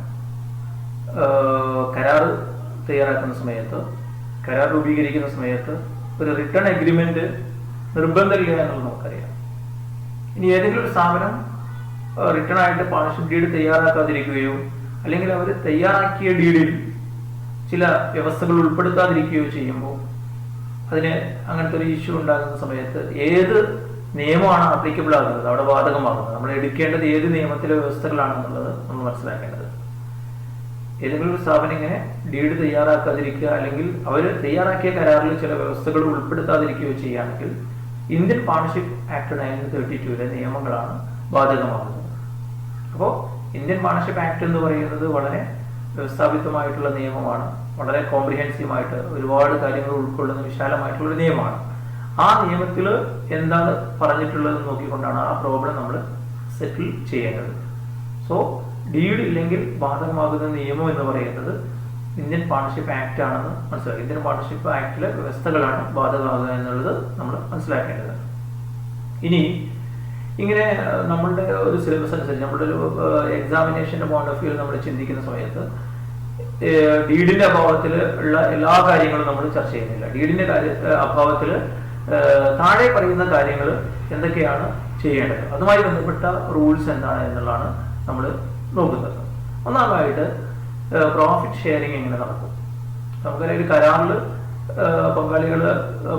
കരാർ തയ്യാറാക്കുന്ന സമയത്ത്, കരാർ രൂപീകരിക്കുന്ന സമയത്ത് ഒരു റിട്ടേൺ അഗ്രിമെന്റ് നിർബന്ധമില്ല എന്നുള്ളത് നമുക്കറിയാം. ഇനി ഏതെങ്കിലും ഒരു സ്ഥാപനം റിട്ടേൺ ആയിട്ട് പാർട്ണർഷിപ്പ് ഡീഡ് തയ്യാറാക്കാതിരിക്കുകയോ അല്ലെങ്കിൽ അവർ തയ്യാറാക്കിയ ഡീഡിൽ ചില വ്യവസ്ഥകൾ ഉൾപ്പെടുത്താതിരിക്കുകയോ ചെയ്യുമ്പോൾ അതിന് അങ്ങനത്തെ ഒരു ഇഷ്യൂ ഉണ്ടാകുന്ന സമയത്ത് ഏത് നിയമമാണ് ആപ്ലിക്കബിൾ ആകുന്നത്, അവിടെ ബാധകമാകുന്നത്, നമ്മൾ എടുക്കേണ്ടത് ഏത് നിയമത്തിലെ വ്യവസ്ഥകളാണെന്നുള്ളത് നമ്മൾ മനസ്സിലാക്കേണ്ടത്. ഏതെങ്കിലും ഒരു സ്ഥാപനം ഇങ്ങനെ ഡീഡ് തയ്യാറാക്കാതിരിക്കുക അല്ലെങ്കിൽ അവർ തയ്യാറാക്കിയ കരാറിൽ ചില വ്യവസ്ഥകൾ ഉൾപ്പെടുത്താതിരിക്കുകയോ ചെയ്യുകയാണെങ്കിൽ ഇന്ത്യൻ പാർട്ണർഷിപ്പ് ആക്ട് 1932 നിയമങ്ങളാണ് ബാധകമാകുന്നത്. അപ്പോൾ ഇന്ത്യൻ പാർട്ണർഷിപ്പ് ആക്ട് എന്ന് പറയുന്നത് വളരെ വ്യവസ്ഥാപിതമായിട്ടുള്ള നിയമമാണ്, വളരെ കോംപ്രിഹെൻസീവായിട്ട് ഒരുപാട് കാര്യങ്ങൾ ഉൾക്കൊള്ളുന്ന വിശാലമായിട്ടുള്ള ഒരു നിയമമാണ്. ആ നിയമത്തിൽ എന്താണ് പറഞ്ഞിട്ടുള്ളത് നോക്കിക്കൊണ്ടാണ് ആ പ്രോബ്ലം നമ്മൾ സെറ്റിൽ ചെയ്യേണ്ടത്. സോ ഡീഡ് ഇല്ലെങ്കിൽ ബാധകമാകുന്ന നിയമം എന്ന് പറയുന്നത് ഇന്ത്യൻ പാർട്ണർഷിപ്പ് ആക്ട് ആണെന്ന് മനസ്സിലാക്കുക. ഇന്ത്യൻ പാർട്ണർഷിപ്പ് ആക്ടിലെ വ്യവസ്ഥകളാണ് ബാധകമാകുക എന്നുള്ളത് നമ്മൾ മനസ്സിലാക്കേണ്ടത്. ഇനി ഇങ്ങനെ നമ്മളുടെ ഒരു സിലബസ് അനുസരിച്ച് നമ്മുടെ ഒരു എക്സാമിനേഷന്റെ പോയിന്റ് ഓഫ് വ്യൂ നമ്മൾ ചിന്തിക്കുന്ന സമയത്ത് ഡീഡിന്റെ അഭാവത്തിൽ ഉള്ള എല്ലാ കാര്യങ്ങളും നമ്മൾ ചർച്ച ചെയ്യുന്നില്ല. ഡീഡിന്റെ അഭാവത്തിൽ താഴെ പറയുന്ന കാര്യങ്ങൾ എന്തൊക്കെയാണ് ചെയ്യേണ്ടത്, അതുമായി ബന്ധപ്പെട്ട റൂൾസ് എന്താണ് എന്നുള്ളതാണ് നമ്മൾ നോക്കുന്നത്. ഒന്നാമതായിട്ട് പ്രോഫിറ്റ് ഷെയറിങ് എങ്ങനെ നടക്കും. നമുക്കറിയാം ഒരു കരാറിൽ പങ്കാളികൾ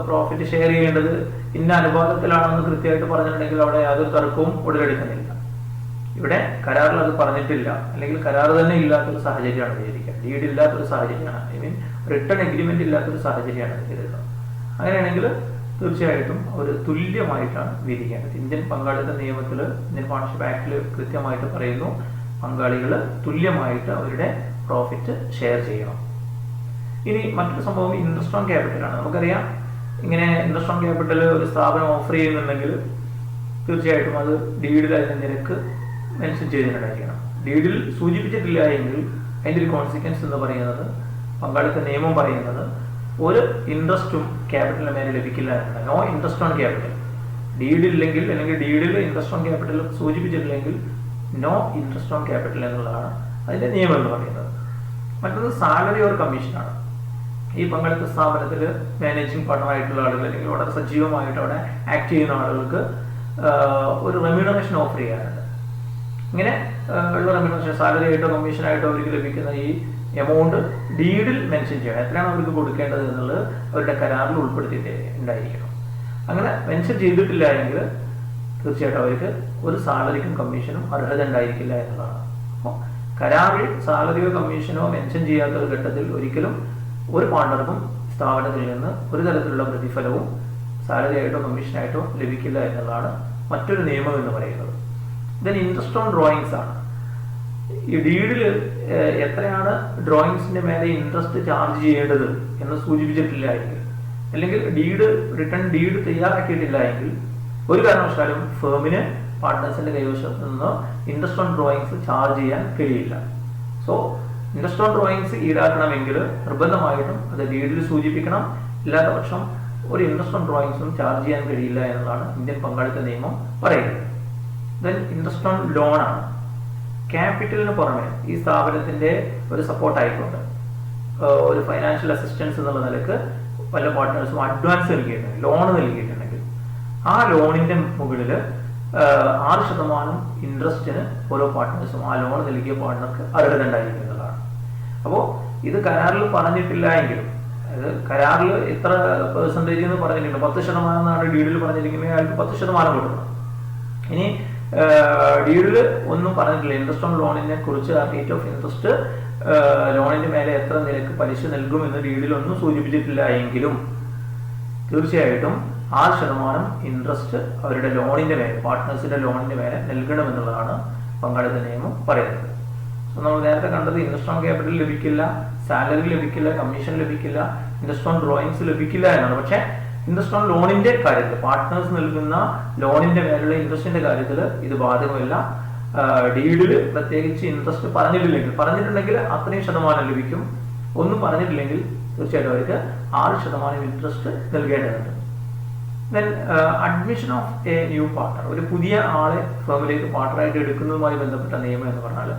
പ്രോഫിറ്റ് ഷെയർ ചെയ്യേണ്ടത് ഇന്ന അനുപാതത്തിലാണെന്ന് കൃത്യമായിട്ട് പറഞ്ഞിട്ടുണ്ടെങ്കിൽ അവിടെ യാതൊരു തർക്കവും ഉടലെടുക്കുന്നില്ല. ഇവിടെ കരാറിൽ അത് പറഞ്ഞിട്ടില്ല, അല്ലെങ്കിൽ കരാർ തന്നെ ഇല്ലാത്തൊരു സാഹചര്യമാണ് വിചാരിക്കുക, ഡീഡ് ഇല്ലാത്തൊരു സാഹചര്യമാണ്, ഐ മീൻ റിട്ടേൺ എഗ്രിമെന്റ് ഇല്ലാത്തൊരു സാഹചര്യമാണ് കരുതുന്നത്. അങ്ങനെയാണെങ്കിൽ തീർച്ചയായിട്ടും ഒരു തുല്യമായിട്ടാണ് വിധിക്കേണ്ടത്. ഇന്ത്യൻ പങ്കാളിത്ത നിയമത്തിൽ, ഇന്ത്യൻ പാർട്ണർഷിപ്പ് ആക്ടിൽ കൃത്യമായിട്ട് പറയുന്നു, പങ്കാളികൾ തുല്യമായിട്ട് അവരുടെ പ്രോഫിറ്റ് ഷെയർ ചെയ്യണം. ഇനി മറ്റൊരു സംഭവം ഇൻട്രസ്റ്റ് ഓൺ ക്യാപിറ്റലാണ്. നമുക്കറിയാം ഇങ്ങനെ ഇൻട്രസ്റ്റ് ഓൺ ക്യാപിറ്റൽ ഒരു സ്ഥാപനം ഓഫർ ചെയ്യുന്നുണ്ടെങ്കിൽ തീർച്ചയായിട്ടും അത് ഡീഡിൽ അതിന്റെ നിരക്ക് മെൻഷൻ ചെയ്തിട്ടുണ്ടായിരിക്കണം. ഡീഡിൽ സൂചിപ്പിച്ചിട്ടില്ല എങ്കിൽ അതിൻ്റെ ഒരു കോൺസിക്വൻസ് എന്ന് പറയുന്നത്, പങ്കാളിത്ത നിയമം പറയുന്നത്, ഒരു ഇൻട്രസ്റ്റും ക്യാപിറ്റലിന് മേലെ ലഭിക്കില്ല എന്നാണ്. No interest on capital. ഡീഡില്ലെങ്കിൽ അല്ലെങ്കിൽ ഡീഡിൽ ഇൻട്രസ്റ്റ് ഓൺ ക്യാപിറ്റൽ സൂചിപ്പിച്ചിട്ടില്ലെങ്കിൽ നോ ഇൻട്രസ്റ്റ് ഓൺ ക്യാപിറ്റൽ എന്നുള്ളതാണ് അതിന്റെ നിയമം എന്ന് പറയുന്നത്. മറ്റൊന്ന് സാലറി ഓർ കമ്മീഷനാണ്. ഈ പങ്കാളിത്ത സ്ഥാപനത്തിൽ മാനേജിംഗ് പാർട്ണറായിട്ടുള്ള ആളുകൾ അല്ലെങ്കിൽ വളരെ സജീവമായിട്ട് അവിടെ ആക്ട് ചെയ്യുന്ന ആളുകൾക്ക് ഒരു റെമ്യൂണറേഷൻ ഓഫർ ചെയ്യാറുണ്ട്. ഇങ്ങനെ ഉള്ള റെമ്യൂണറേഷൻ സാലറി ആയിട്ടോ കമ്മീഷനായിട്ടോ അവർക്ക് ലഭിക്കുന്ന ഈ എമൗണ്ട് ഡീഡിൽ മെൻഷൻ ചെയ്യണം. എത്രയാണ് അവർക്ക് കൊടുക്കേണ്ടത് എന്നുള്ളത് അവരുടെ കരാറിൽ ഉൾപ്പെടുത്തിയിട്ട് ഉണ്ടായിരിക്കണം. അങ്ങനെ മെൻഷൻ ചെയ്തിട്ടില്ല എങ്കിൽ തീർച്ചയായിട്ടും അവർക്ക് ഒരു സാലറിക്കും കമ്മീഷനും അർഹത ഉണ്ടായിരിക്കില്ല എന്നുള്ളതാണ്. അപ്പോൾ കരാറിൽ സാലറിയോ കമ്മീഷനോ മെൻഷൻ ചെയ്യാത്ത ഒരു ഘട്ടത്തിൽ ഒരിക്കലും ഒരു പാർട്ണർക്കും സ്ഥാപനത്തിൽ നിന്ന് ഒരു തരത്തിലുള്ള പ്രതിഫലവും സാലറി ആയിട്ടോ കമ്മീഷനായിട്ടോ ലഭിക്കില്ല എന്നുള്ളതാണ് മറ്റൊരു നിയമം എന്ന് പറയുന്നത്. ദെൻ ഇൻട്രസ്റ്റ് ഓൺ ഡ്രോയിങ്സ് ആണ്. ഈ ഡീഡിൽ എത്രയാണ് ഡ്രോയിങ്സിന്റെ മേലെ ഇൻട്രസ്റ്റ് ചാർജ് ചെയ്യേണ്ടത് എന്ന് സൂചിപ്പിച്ചിട്ടില്ല എങ്കിൽ, അല്ലെങ്കിൽ റിട്ടേൺ ഡീഡ് തയ്യാറാക്കിയിട്ടില്ല എങ്കിൽ ഒരു കാരണവശാലും ഫേമിന് പാർട്ട്നേഴ്സിന്റെ കൈവശത്ത് നിന്ന് ഇൻട്രസ്റ്റ് ഓൺ ഡ്രോയിങ്സ് ചാർജ് ചെയ്യാൻ കഴിയില്ല. സോ ഇൻട്രസ്റ്റ് ഓൺ ഡ്രോയിങ്സ് ഈടാക്കണമെങ്കിൽ നിർബന്ധമായിട്ടും അത് ഡീഡിൽ സൂചിപ്പിക്കണം. ഇല്ലാത്ത പക്ഷം ഒരു ഇൻട്രസ്റ്റ് ഓൺ ഡ്രോയിങ്സും ചാർജ് ചെയ്യാൻ കഴിയില്ല എന്നതാണ് ഇന്ത്യൻ പങ്കാളിത്ത നിയമം പറയുന്നത്. ദെൻ ഇൻട്രസ്റ്റ് ഓൺ ലോൺ ആണ്. ക്യാപിറ്റലിന് പുറമെ ഈ സ്ഥാപനത്തിന്റെ ഒരു സപ്പോർട്ട് ആയിക്കൊണ്ട് ഒരു ഫൈനാൻഷ്യൽ അസിസ്റ്റൻസ് എന്നുള്ള നിലക്ക് പല പാർട്ട്നേഴ്സും അഡ്വാൻസ് നൽകിയിട്ടുണ്ടെങ്കിൽ, ലോൺ നൽകിയിട്ടുണ്ടെങ്കിൽ ആ ലോണിന്റെ മുകളിൽ 6% ഇൻട്രസ്റ്റിന് ഓരോ പാർട്ട്നേഴ്സും ആ ലോൺ നൽകിയ പാർട്ട്ണർക്ക് അർഹത ഉണ്ടായിരിക്കുന്നതാണ്. അപ്പോൾ ഇത് കരാറിൽ പറഞ്ഞിട്ടില്ല എങ്കിലും, അതായത് കരാറിൽ എത്ര പെർസെൻറ്റേജ് എന്ന് പറഞ്ഞിട്ടുണ്ട്, 10% എന്നാണ് ഡീഡിൽ പറഞ്ഞിരിക്കുന്നത്, അയാൾക്ക് 10% കൊടുക്കണം. ഇനി ഡീഡിൽ ഒന്നും പറഞ്ഞിട്ടില്ല, ഇൻട്രസ്റ്റ് ഓൺ ലോണിനെ കുറിച്ച് റേറ്റ് ഓഫ് ഇൻട്രസ്റ്റ് ലോണിന്റെ മേലെ എത്ര നിരക്ക് പലിശ നൽകുമെന്ന് ഡീഡിൽ ഒന്നും സൂചിപ്പിച്ചിട്ടില്ല എങ്കിലും തീർച്ചയായിട്ടും 6% ഇൻട്രസ്റ്റ് അവരുടെ ലോണിന്റെ മേലെ, പാർട്ട്നേഴ്സിന്റെ ലോണിന്റെ മേലെ നൽകണമെന്നുള്ളതാണ് പങ്കാളിത്ത നിയമം പറയുന്നത്. നമ്മൾ നേരത്തെ കണ്ടത് ഇൻട്രസ്റ്റ് ഓൺ ക്യാപിറ്റൽ ലഭിക്കില്ല, സാലറി ലഭിക്കില്ല, കമ്മീഷൻ ലഭിക്കില്ല, ഇൻട്രസ്റ്റ് ഓൺ ഡ്രോയിങ്സ് ലഭിക്കില്ല എന്നാണ്. പക്ഷെ ഇൻട്രസ്റ്റ് ഓൺ ലോണിന്റെ കാര്യത്തിൽ, പാർട്ട്നേഴ്സ് നൽകുന്ന ലോണിന്റെ മേലുള്ള ഇൻട്രസ്റ്റിന്റെ കാര്യത്തിൽ ഇത് ബാധകമല്ല. ഡീഡിൽ പ്രത്യേകിച്ച് ഇൻട്രസ്റ്റ് പറഞ്ഞിട്ടുണ്ടെങ്കിൽ അത്രയും ശതമാനം ലഭിക്കും. ഒന്നും പറഞ്ഞിട്ടില്ലെങ്കിൽ തീർച്ചയായിട്ടും അവർക്ക് 6% ഇൻട്രസ്റ്റ് നൽകേണ്ടതുണ്ട്. Then admission of A new partner, ഒരു പുതിയ ആളെ ഫേമിലേക്ക് പാർട്ണറായിട്ട് എടുക്കുന്നതുമായി ബന്ധപ്പെട്ട നിയമം എന്ന് പറഞ്ഞാൽ,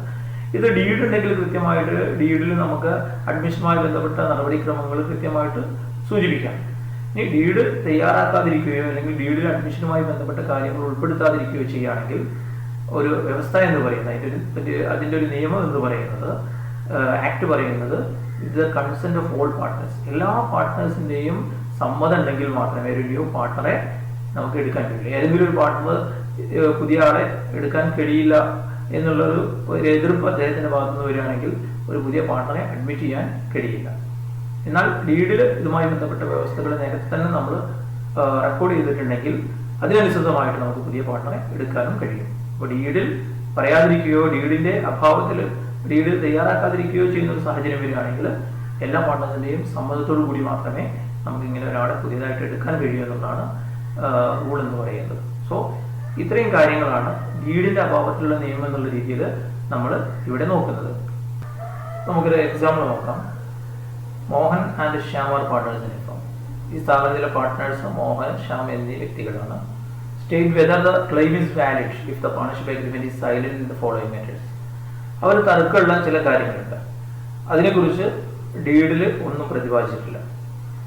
ഇത് ഡീഡ് ഉണ്ടെങ്കിൽ കൃത്യമായിട്ട് ഡീഡിൽ നമുക്ക് അഡ്മിഷനുമായി ബന്ധപ്പെട്ട നടപടിക്രമങ്ങൾ കൃത്യമായിട്ട് സൂചിപ്പിക്കാം. ഇനി ഡീഡ് തയ്യാറാക്കാതിരിക്കുകയോ അല്ലെങ്കിൽ ഡീഡിൽ അഡ്മിഷനുമായി ബന്ധപ്പെട്ട കാര്യങ്ങൾ ഉൾപ്പെടുത്താതിരിക്കുകയോ ചെയ്യുകയാണെങ്കിൽ ഒരു വ്യവസ്ഥ എന്ന് പറയുന്നത്, അതിൻ്റെ ഒരു നിയമം എന്ന് പറയുന്നത്, ആക്ട് പറയുന്നത്, ഇത് കൺസെന്റ് ഓഫ് ഓൾ പാർട്ട്നേഴ്സ്, എല്ലാ പാർട്ട്നേഴ്സിന്റെയും സമ്മതം ഉണ്ടെങ്കിൽ മാത്രമേ ഒരു ന്യൂ പാർട്ണറെ നമുക്ക് എടുക്കാൻ കഴിയില്ല. ഏതെങ്കിലും ഒരു പാർട്ണർ പുതിയ ആളെ എടുക്കാൻ കഴിയില്ല എന്നുള്ളൊരു എതിർപ്പ് അദ്ദേഹത്തിന്റെ ഭാഗത്തുനിന്ന് വരികയാണെങ്കിൽ ഒരു പുതിയ പാർട്ണറെ അഡ്മിറ്റ് ചെയ്യാൻ കഴിയില്ല. എന്നാൽ ഡീഡിൽ ഇതുമായി ബന്ധപ്പെട്ട വ്യവസ്ഥകൾ നേരത്തെ തന്നെ നമ്മൾ റെക്കോർഡ് ചെയ്തിട്ടുണ്ടെങ്കിൽ അതിനനുസൃതമായിട്ട് നമുക്ക് പുതിയ പാർട്ണറെ എടുക്കാനും കഴിയും. അപ്പോൾ ഡീഡിൽ പറയാതിരിക്കുകയോ ഡീഡിന്റെ അഭാവത്തിൽ ഡീഡ് തയ്യാറാക്കാതിരിക്കുകയോ ചെയ്യുന്ന ഒരു സാഹചര്യം വരികയാണെങ്കിൽ എല്ലാ പാർട്ണേഴ്സിന്റെയും സമ്മതത്തോടു കൂടി മാത്രമേ നമുക്ക് ഇങ്ങനെ ഒരാളെ പുതിയതായിട്ട് എടുക്കാൻ കഴിയൂ എന്നുള്ളതാണ് റൂൾ എന്ന് പറയുന്നത്. സോ ഇത്രയും കാര്യങ്ങളാണ് ഡീഡിന്റെ അഭാവത്തിലുള്ള നിയമം എന്നുള്ള രീതിയിൽ നമ്മൾ ഇവിടെ നോക്കുന്നത്. നമുക്കൊരു എക്സാമ്പിൾ നോക്കാം. Mohan and Shyam are partners in a firm. ഈ സ്ഥാപനത്തിലെ പാർട്ട്നേഴ്സ് മോഹൻ, ശ്യാം എന്നീ വ്യക്തികളാണ്. State whether the claim is valid if the partnership agreement is silent in the following methods. അവർ തർക്കമുള്ള ചില കാര്യങ്ങളുണ്ട്, അതിനെക്കുറിച്ച് ഡീഡിൽ ഒന്നും പ്രതിപാദിച്ചിട്ടില്ല.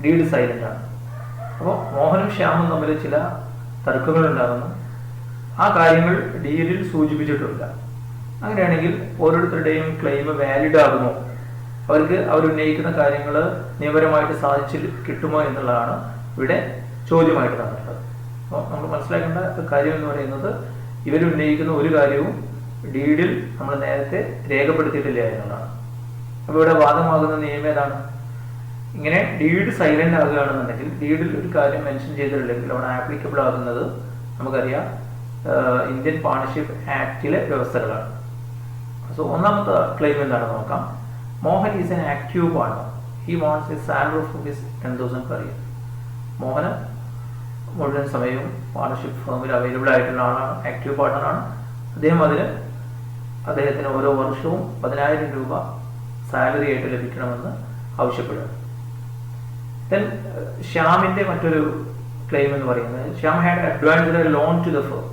ഡീഡ് സൈലന്റ് ആണ്. അപ്പോൾ മോഹനും ശ്യാമും തമ്മിൽ ചില തർക്കങ്ങൾ ഉണ്ടാകുന്നു. ആ കാര്യങ്ങൾ ഡീഡിൽ സൂചിപ്പിച്ചിട്ടില്ല. അങ്ങനെയാണെങ്കിൽ ഓരോരുത്തരുടെയും ക്ലെയിം വാലിഡ് ആകുമോ, അവർക്ക് അവരുന്നയിക്കുന്ന കാര്യങ്ങൾ നിയമപരമായിട്ട് സാധിച്ച് കിട്ടുമോ എന്നുള്ളതാണ് ഇവിടെ ചോദ്യമായിട്ട് തന്നിട്ടുള്ളത്. അപ്പോൾ നമ്മൾ മനസ്സിലാക്കേണ്ട കാര്യം എന്ന് പറയുന്നത് ഇവരുന്നയിക്കുന്ന ഒരു കാര്യവും ഡീഡിൽ നമ്മൾ നേരത്തെ രേഖപ്പെടുത്തിയിട്ടില്ല എന്നുള്ളതാണ്. അപ്പോൾ ഇവിടെ വാദമാകുന്ന നിയമം ഏതാണ്? ഇങ്ങനെ ഡീഡ് സൈലന്റ് ആകുകയാണെന്നുണ്ടെങ്കിൽ ഡീഡിൽ ഒരു കാര്യം മെൻഷൻ ചെയ്തിട്ടില്ലെങ്കിൽ അവിടെ ആപ്ലിക്കബിൾ ആകുന്നത് നമുക്കറിയാം ഇന്ത്യൻ പാർട്ണർഷിപ്പ് ആക്ടിലെ വ്യവസ്ഥകളാണ്. സോ ഒന്നാമത്തെ ക്ലെയിം എന്താണെന്ന് നോക്കാം. Mohan is an active partner. He wants a salary of ₹10,000 per year. മോഹന് മുഴുവൻ സമയവും പാർട്ണർഷിപ്പ് ഫേമിൽ അവൈലബിൾ ആയിട്ടുള്ള ആളാണ്, ആക്റ്റീവ് പാർട്ണറാണ്. അദ്ദേഹത്തിന് ഓരോ വർഷവും ₹10,000 സാലറി ആയിട്ട് ലഭിക്കണമെന്ന് ആവശ്യപ്പെടുക. ദെൻ ശ്യാമിന്റെ മറ്റൊരു ക്ലെയിം എന്ന് പറയുന്നത് Shyam had advanced a loan to the firm.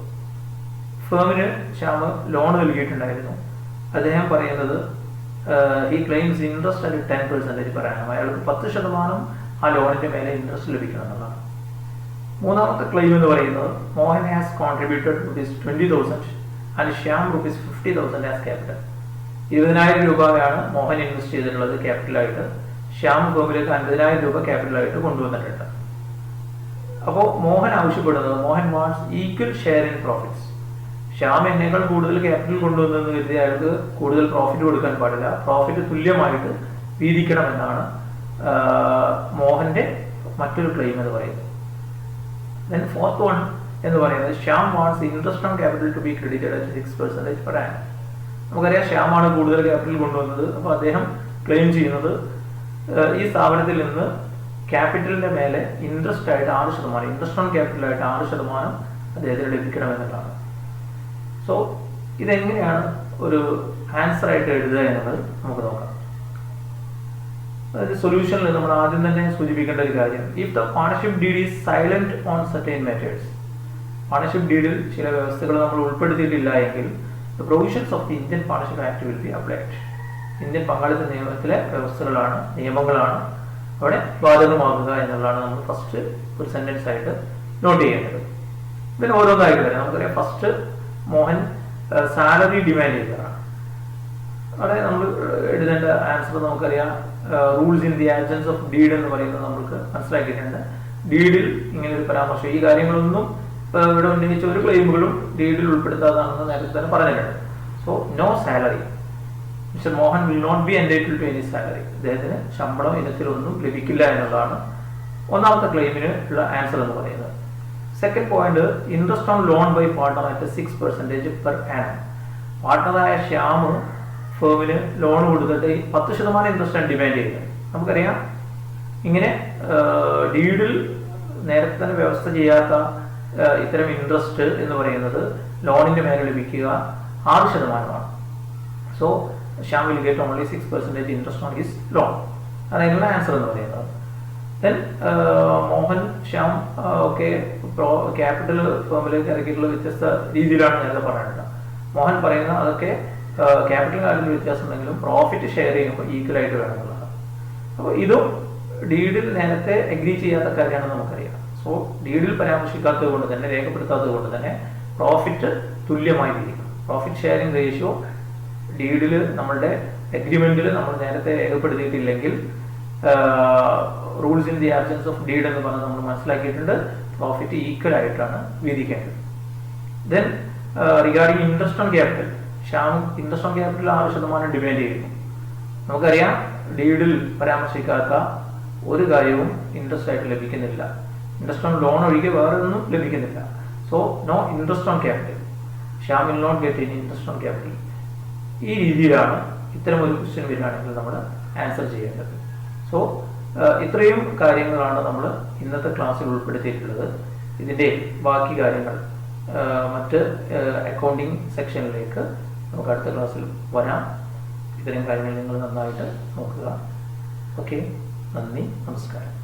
ഫേമിന് ശ്യാം ലോൺ നൽകിയിട്ടുണ്ടായിരുന്നു. അദ്ദേഹം പറയുന്നത് ഹി ക്ലെയിംസ് ഇൻട്രസ്റ്റ് അറ്റ് 10% പറയാനും അയാൾക്ക് 10% ആ ലോണിന്റെ മേലെ ഇൻട്രസ്റ്റ് ലഭിക്കണം എന്നുള്ളതാണ്. മൂന്നാമത്തെ ക്ലെയിം എന്ന് പറയുന്നത് Mohan has contributed ₹20,000 and Shyam ₹50,000 as capital. ₹20,000 Mohan invest ചെയ്തിട്ടുള്ളത് ക്യാപിറ്റലായിട്ട്. ശ്യാം ഫേമിലേക്ക് ₹50,000 ക്യാപിറ്റലായിട്ട് കൊണ്ടുവന്നിട്ടുണ്ട്. അപ്പോൾ മോഹൻ ആവശ്യപ്പെടുന്നത് Mohan wants equal share in profits. Shyam എന്നേക്കാൾ കൂടുതൽ ക്യാപിറ്റൽ കൊണ്ടുവന്നെന്ന് കരുതി അയാൾക്ക് കൂടുതൽ പ്രോഫിറ്റ് കൊടുക്കാൻ പാടില്ല, പ്രോഫിറ്റ് തുല്യമായിട്ട് വീതിക്കണമെന്നാണ് മോഹന്റെ മറ്റൊരു ക്ലെയിം എന്ന് പറയുന്നത്. ദെൻ ഫോർത്ത് വൺ എന്ന് പറയുന്നത് Shyam wants interest on capital to be credited at 6% per annum. നമുക്കറിയാം ശ്യാമാണ് കൂടുതൽ ക്യാപിറ്റൽ കൊണ്ടുവന്നത്. അപ്പോൾ അദ്ദേഹം ക്ലെയിം ചെയ്യുന്നത് ഈ സ്ഥാപനത്തിൽ നിന്ന് ക്യാപിറ്റലിന്റെ മേലെ ഇൻട്രസ്റ്റ് ആയിട്ട് 6%, ഇൻട്രസ്റ്റ് ഓൺ ക്യാപിറ്റലായിട്ട് 6% അദ്ദേഹത്തിന് ലഭിക്കണമെന്നുള്ളതാണ്. സോ ഇതെങ്ങനെയാണ് ഒരു ആൻസർ ആയിട്ട് എഴുതുക എന്നുള്ളത് നമുക്ക് നോക്കാം. അതായത് സൊല്യൂഷനിൽ നമ്മൾ ആദ്യം തന്നെ സൂചിപ്പിക്കേണ്ട ഒരു കാര്യം, if the partnership deed is silent on certain methods. Partnership ഡീഡിൽ ചില വ്യവസ്ഥകൾ നമ്മൾ ഉൾപ്പെടുത്തിയിട്ടില്ല എങ്കിൽ the provisions of the Indian Partnership Act will be applied. Indian പങ്കാളിത്ത നിയമത്തിലെ വ്യവസ്ഥകളാണ്, നിയമങ്ങളാണ് അവിടെ ബാധകമാകുക എന്നുള്ളതാണ് നമ്മൾ ഫസ്റ്റ് ഒരു സെന്റൻസ് ആയിട്ട് നോട്ട് ചെയ്യേണ്ടത്. ഇതിന് ഓരോന്നായിട്ട് വരാം. നമുക്കറിയാം ഫസ്റ്റ് മോഹൻ സാലറി ഡിമാൻഡ് ചെയ്തതാണ്. അവിടെ നമ്മൾ എഴുതേണ്ട ആൻസർ നമുക്കറിയാം rules in the absence of deed എന്ന് പറയുന്നത് നമുക്ക് മനസ്സിലാക്കിയിട്ടുണ്ട്. ഡീഡിൽ ഇങ്ങനെ ഒരു പരാമർശം, ഈ കാര്യങ്ങളൊന്നും ഇവിടെ ഉന്നയിച്ച ഒരു ക്ലെയിമുകളും ഡീഡിൽ ഉൾപ്പെടുത്താതാണെന്ന് നേരത്തെ തന്നെ പറഞ്ഞിട്ടുണ്ട്. So no salary. Mister Mohan will not be entitled to any salary. അദ്ദേഹത്തിന് ശമ്പളം ഇനത്തിലൊന്നും ലഭിക്കില്ല എന്നുള്ളതാണ് ഒന്നാമത്തെ ക്ലെയിമിന് ഉള്ള ആൻസർ എന്ന് പറയുന്നത്. Second point, interest on loan by partner at 6% per annum. പാർട്ണറായ ശ്യാം ഫേമിന് ലോൺ കൊടുത്തിട്ട് 10% ഇൻട്രസ്റ്റ് ആണ് ഡിമാൻഡ് ചെയ്യുന്നത്. നമുക്കറിയാം ഇങ്ങനെ ഡീഡിൽ നേരത്തെ തന്നെ വ്യവസ്ഥ ചെയ്യാത്ത ഇത്തരം ഇൻട്രസ്റ്റ് എന്ന് പറയുന്നത് ലോണിന്റെ മേലെ ലഭിക്കുക 6%. So Shyam will get only 6% interest on his loan. അതായിരുന്നു ആൻസർ എന്ന് പറയുന്നത്. ദെൻ മോഹൻ ശ്യാം ഒക്കെ ക്യാപിറ്റൽ ഫേമിലേക്ക് ഇറക്കിയിട്ടുള്ള വ്യത്യസ്ത രീതിയിലാണ് നേരത്തെ പറഞ്ഞിട്ടുള്ളത്. മോഹൻ പറയുന്നത് അതൊക്കെ ക്യാപിറ്റൽ കാര്യത്തിൽ വ്യത്യാസം ഉണ്ടെങ്കിലും പ്രോഫിറ്റ് ഷെയർ ചെയ്യുമ്പോൾ ഈക്വൽ ആയിട്ട് വേണമെന്നുള്ളതാണ്. അപ്പോൾ ഇതും ഡീഡിൽ നേരത്തെ അഗ്രി ചെയ്യാത്ത കാര്യമാണെന്ന് നമുക്കറിയാം. സോ ഡീഡിൽ പരാമർശിക്കാത്തത് കൊണ്ട് തന്നെ, രേഖപ്പെടുത്താത്തത് കൊണ്ട് തന്നെ പ്രോഫിറ്റ് തുല്യമായി ഇരിക്കും. പ്രോഫിറ്റ് ഷെയറിംഗ് റേഷ്യോ ഡീഡിൽ നമ്മളുടെ അഗ്രിമെന്റിൽ നമ്മൾ നേരത്തെ രേഖപ്പെടുത്തിയിട്ടില്ലെങ്കിൽ rules in the absence of deed എന്ന് പറഞ്ഞ് നമ്മൾ മനസ്സിലാക്കിയിട്ടുണ്ട്. പ്രോഫിറ്റ് ഈക്വൽ ആയിട്ടാണ് വീതിക്കേണ്ടത്. Then regarding interest on capital, Shyam interest on capital 6% demand ചെയ്യുന്നു. നമുക്കറിയാം ഡീഡിൽ പരാമർശിക്കാത്ത ഒരു കാര്യവും ഇൻട്രസ്റ്റ് ആയിട്ട് ലഭിക്കുന്നില്ല. ഇൻട്രസ്റ്റ് ഓൺ ലോൺ ഒഴികെ വേറെ ഒന്നും ലഭിക്കുന്നില്ല. So no interest on capital, Shyam will not get any interest on capital. ഈ രീതിയിലാണ് ഇത്തരം ഒരു ക്വസ്റ്റ്യൻ വരികയാണെങ്കിൽ നമ്മൾ ആൻസർ ചെയ്യേണ്ടത്. സോ ഇത്രയും കാര്യങ്ങളാണ് നമ്മൾ ഇന്നത്തെ ക്ലാസ്സിൽ ഉൾപ്പെടുത്തിയിട്ടുള്ളത്. ഇതിൻ്റെ ബാക്കി കാര്യങ്ങൾ മറ്റ് അക്കൗണ്ടിങ് സെക്ഷനിലേക്ക് നമുക്ക് അടുത്ത ക്ലാസ്സിൽ വരാം. ഇത്തരം കാര്യങ്ങൾ നിങ്ങൾ നന്നായിട്ട് നോക്കുക. ഓക്കെ, നന്ദി, നമസ്കാരം.